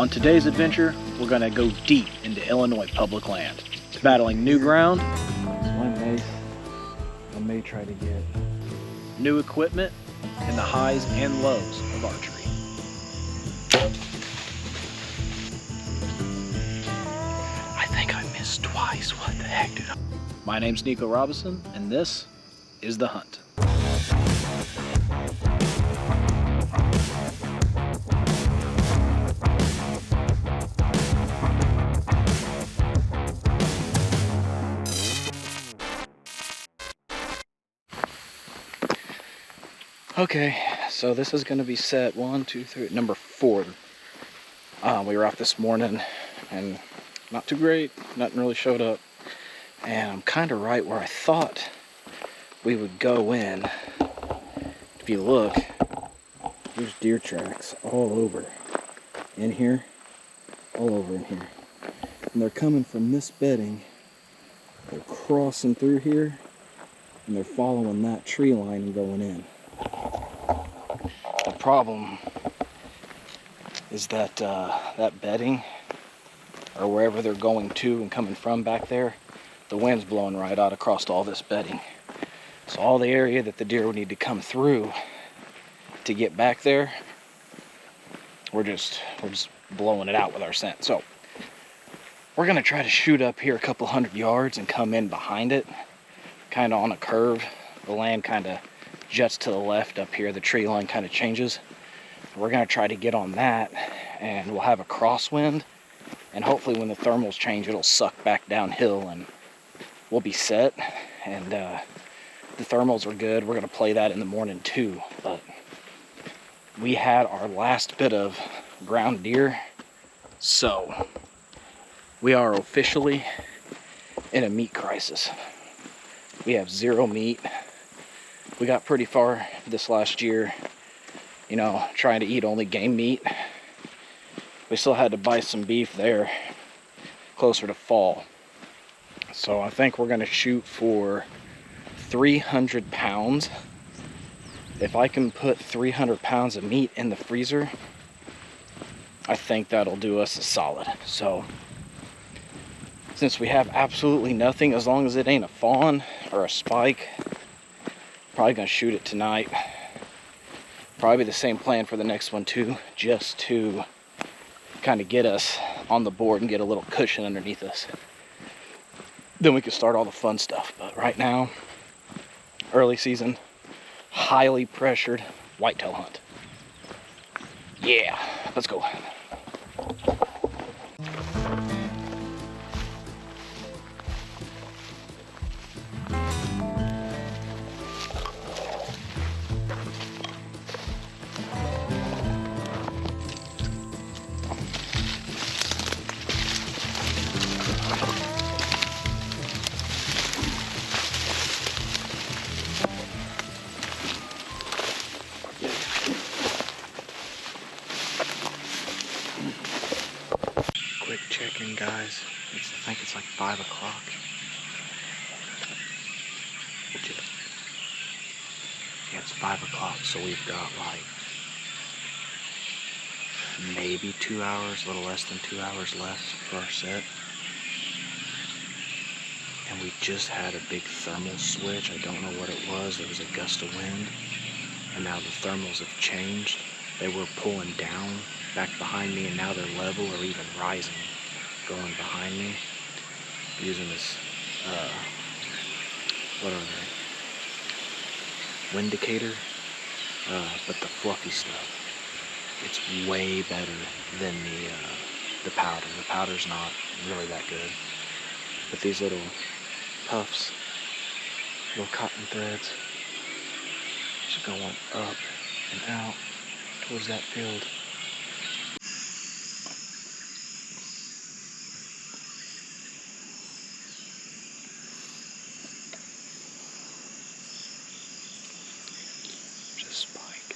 On today's adventure, we're going to go deep into Illinois public land, battling new ground, I may try to get new equipment, and the highs and lows of archery. I think I missed twice. What the heck, dude? My name's Nico Robinson, and this is The Hunt. Okay, so this is going to be set 1, 2, 3, number 4. We were off this morning and not too great, nothing really showed up. And I'm kind of right where I thought we would go in. If you look, there's deer tracks all over in here, all over in here. And they're coming from this bedding, they're crossing through here, and they're following that tree line and going in. The problem is that that bedding, or wherever they're going to and coming from back there, the wind's blowing right out across all this bedding. So all the area that the deer would need to come through to get back there, we're just blowing it out with our scent. So we're gonna try to shoot up here a couple hundred yards and come in behind it, kind of on a curve. The land kind of juts to the left up here. The tree line kind of changes. We're gonna try to get on that, and we'll have a crosswind, and hopefully when the thermals change, it'll suck back downhill and we'll be set. And the thermals are good. We're gonna play that in the morning too. But we had our last bit of ground deer, so we are officially in a meat crisis. We have 0 meat. We got pretty far this last year, you know, trying to eat only game meat. We still had to buy some beef there closer to fall. So I think we're gonna shoot for 300 pounds. If I can put 300 pounds of meat in the freezer, I think that'll do us a solid. So since we have absolutely nothing, as long as it ain't a fawn or a spike, probably gonna shoot it tonight. Probably the same plan for the next one too, just to kind of get us on the board and get a little cushion underneath us. Then we can start all the fun stuff. But right now, early season, highly pressured whitetail hunt. Yeah, let's go. Quick check-in, guys. I think it's like 5 o'clock. Yeah, it's 5 o'clock, so we've got like maybe 2 hours, a little less than 2 hours left for our set. And we just had a big thermal switch. I don't know what it was. There was a gust of wind, and now the thermals have changed. They were pulling down back behind me, and now they're level or even rising, going behind me. Using this, what are they? Windicator, but the fluffy stuff. It's way better than the powder. The powder's not really that good, but these little puffs, little cotton threads, just going up and out towards that field. Just spike.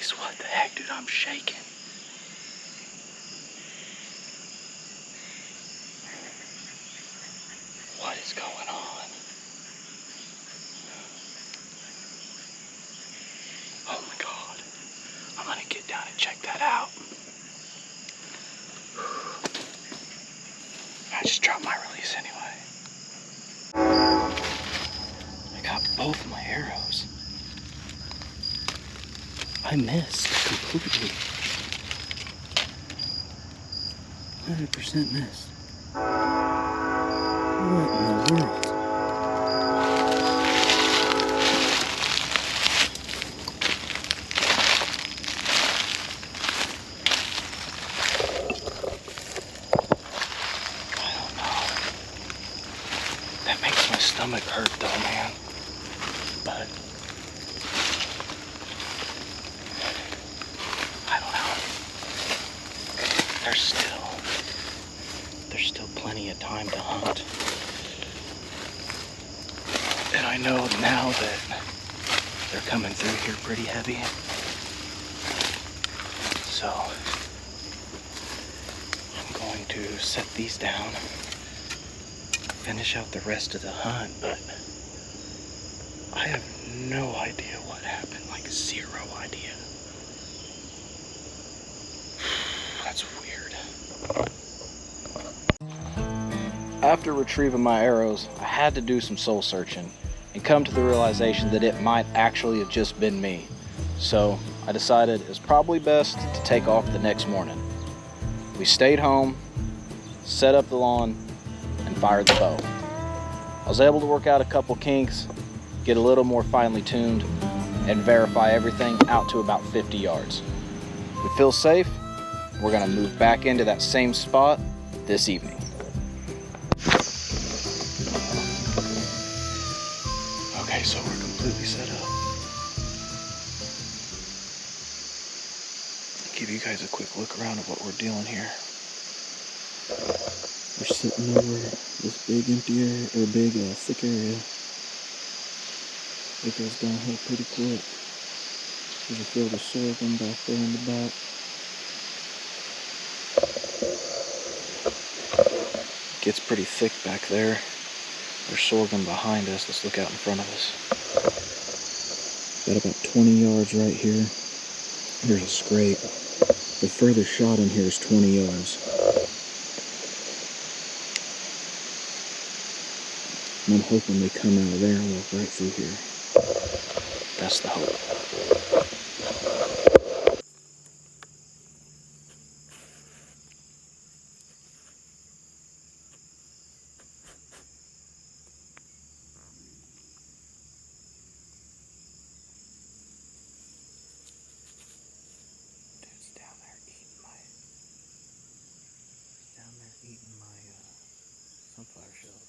place. What the heck, dude? I'm shaking. What is going on? Oh my God. I'm gonna get down and check that out. I just dropped my release anyway. I got both my arrows. I missed completely. 100% missed. What in the world? I don't know. That makes my stomach hurt though, man. But I don't know. There's still plenty of time to hunt. And I know now that they're coming through here pretty heavy. So I'm going to set these down, finish out the rest of the hunt, but I have no idea what happened, like zero idea. That's weird. After retrieving my arrows, I had to do some soul searching and come to the realization that it might actually have just been me. So I decided it was probably best to take off the next morning. We stayed home, set up the lawn, and fired the bow. I was able to work out a couple kinks, get a little more finely tuned, and verify everything out to about 50 yards. We feel safe. We're gonna move back into that same spot this evening. Okay, so we're completely set up. Give you guys a quick look around at what we're doing here. We're sitting over this big empty area, or big thick area. It goes downhill pretty quick. There's a field of sorghum back there in the back. It gets pretty thick back there. There's sorghum behind us. Let's look out in front of us. Got about 20 yards right here. Here's a scrape. The furthest shot in here is 20 yards. And I'm hoping they come out of there and walk right through here. That's the hope. Sunflower shells.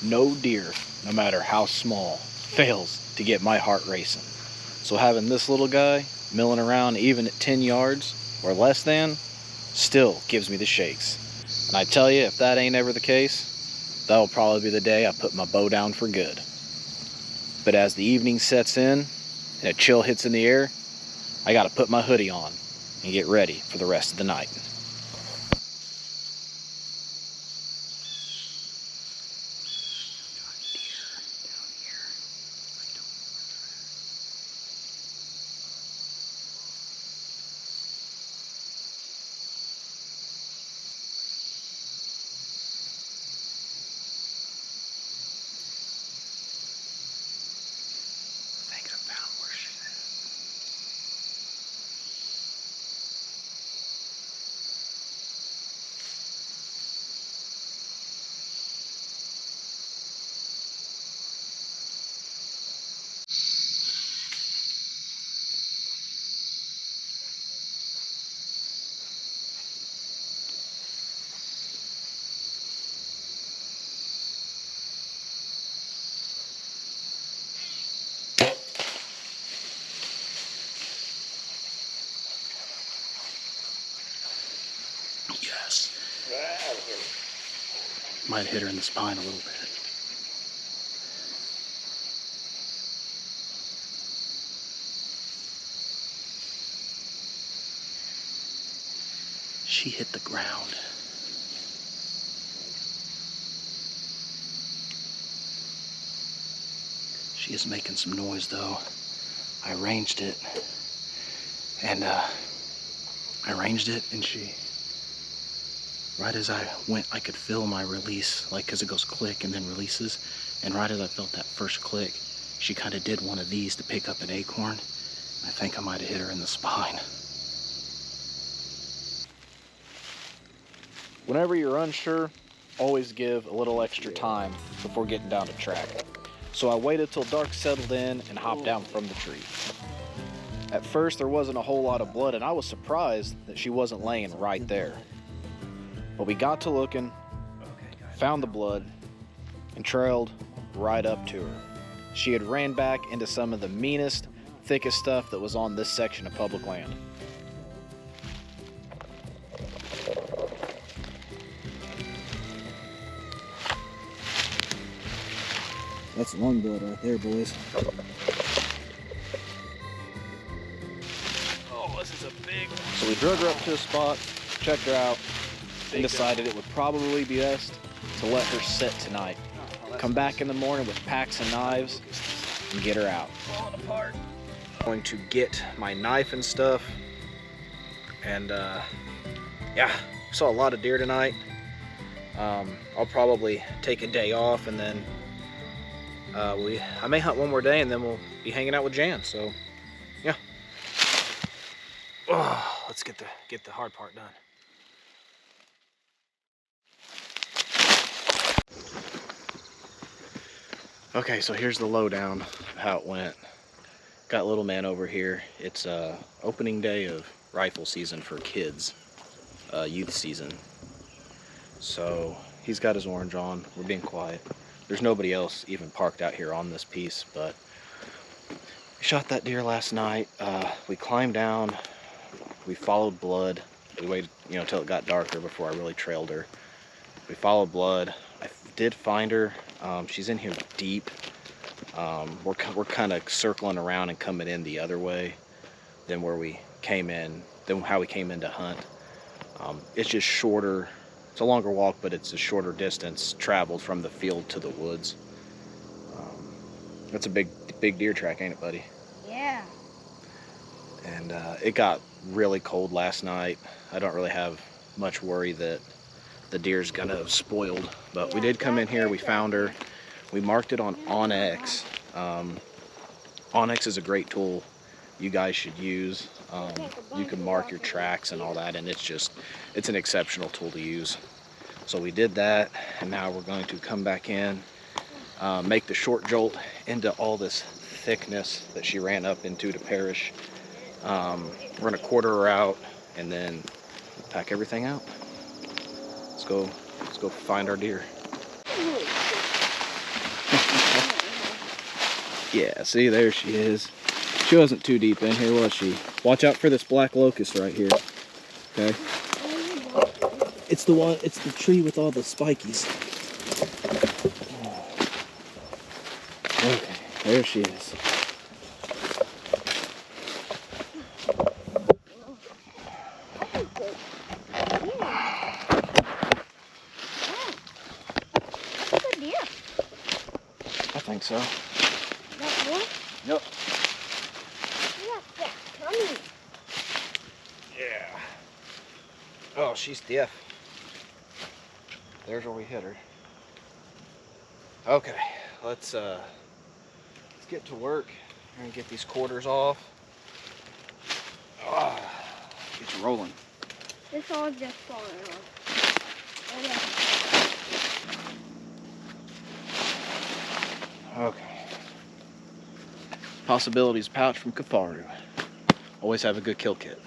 No deer, no matter how small, fails to get my heart racing. So having this little guy milling around even at 10 yards or less than still gives me the shakes. And I tell you, if that ain't ever the case, that'll probably be the day I put my bow down for good. But as the evening sets in and a chill hits in the air, I gotta put my hoodie on and get ready for the rest of the night. Yes. Might hit her in the spine a little bit. She hit the ground. She is making some noise though. I ranged it and she, right as I went, I could feel my release, like, cause it goes click and then releases. And right as I felt that first click, she kind of did one of these to pick up an acorn. I think I might have hit her in the spine. Whenever you're unsure, always give a little extra time before getting down to track. So I waited till dark settled in and hopped down from the tree. At first there wasn't a whole lot of blood and I was surprised that she wasn't laying right there. But we got to looking, found the blood, and trailed right up to her. She had ran back into some of the meanest, thickest stuff that was on this section of public land. That's lung blood right there, boys. Oh, this is a big one. So we drug her up to a spot, checked her out, and decided it would probably be best to let her sit tonight. Come back in the morning with packs and knives and get her out. Falling apart. I'm going to get my knife and stuff. And yeah, saw a lot of deer tonight. I'll probably take a day off and then I may hunt one more day and then we'll be hanging out with Jan. So yeah. Oh, let's get the hard part done. Okay, so here's the lowdown of how it went. Got little man over here. It's opening day of rifle season for kids, youth season. So he's got his orange on. We're being quiet. There's nobody else even parked out here on this piece, but we shot that deer last night. We climbed down. We followed blood. We waited, till it got darker before I really trailed her. We followed blood. I did find her. She's in here deep. We're kind of circling around and coming in the other way than where we came in, than how we came in to hunt. It's just shorter. It's a longer walk, but it's a shorter distance traveled from the field to the woods. That's a big deer track, ain't it, buddy? Yeah. And it got really cold last night. I don't really have much worry that the deer's gonna have spoiled, but we did come in here, we found her, we marked it on Onyx. Onyx is a great tool you guys should use. You can mark your tracks and all that, and it's an exceptional tool to use. So we did that, and now we're going to come back in, make the short jolt into all this thickness that she ran up into to perish. We're gonna quarter her out and then pack everything out. Let's go find our deer. Yeah, see, there she is. She wasn't too deep in here, was she? Watch out for this black locust right here. Okay. It's the one, it's the tree with all the spikies. Okay, there she is. I think so. Yep. Yeah. Oh, she's deaf. There's where we hit her. Okay, let's get to work. We're gonna get these quarters off. Get you rolling. This all just falling off. Okay. Possibilities pouch from Kafaru. Always have a good kill kit.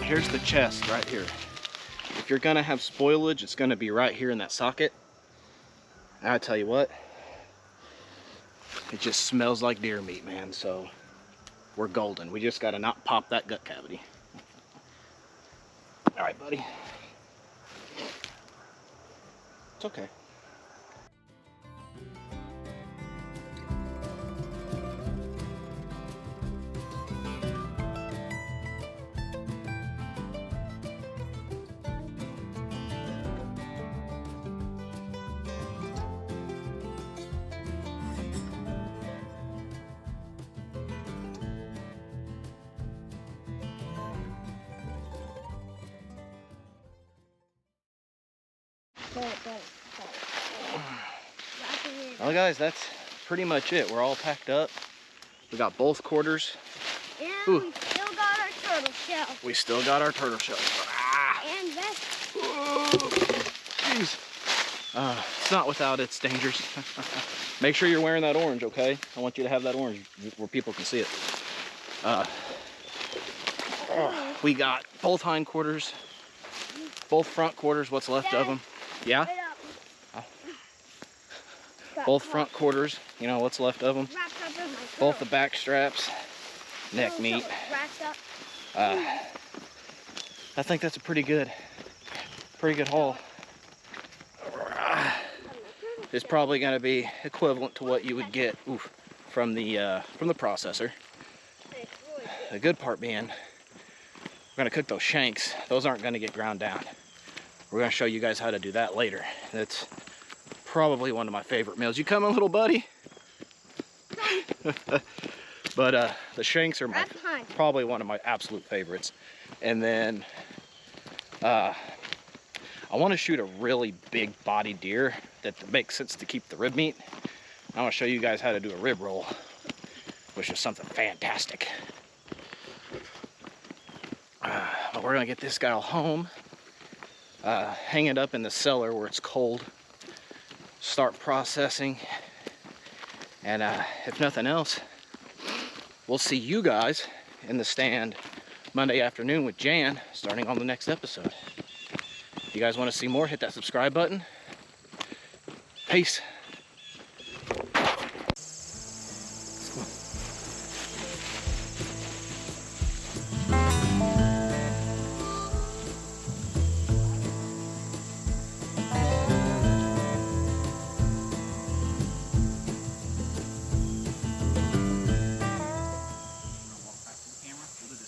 Here's the chest right here. If you're gonna have spoilage, it's gonna be right here in that socket. I tell you what, it just smells like deer meat, man. So we're golden. We just gotta not pop that gut cavity. All right, buddy. It's okay. Well, guys, that's pretty much it. We're all packed up. We got both quarters. And Ooh. we still got our turtle shell. We still got our turtle shell. And that's... Jeez. It's not without its dangers. Make sure you're wearing that orange, okay? I want you to have that orange where people can see it. We got both hind quarters, both front quarters, what's left of them. Yeah? Both front quarters, you know, what's left of them. Both the back straps, neck meat. I think that's a pretty good haul. It's probably going to be equivalent to what you would get from the processor. The good part being, we're going to cook those shanks. Those aren't going to get ground down. We're going to show you guys how to do that later. That's probably one of my favorite meals. You coming, little buddy? But the shanks are probably one of my absolute favorites. And then I want to shoot a really big body deer that makes sense to keep the rib meat. I want to show you guys how to do a rib roll, which is something fantastic. But we're gonna get this guy home, hang it up in the cellar where it's cold, start processing, and if nothing else, we'll see you guys in the stand Monday afternoon with Jan, starting on the next episode. If you guys want to see more, hit that subscribe button. Peace.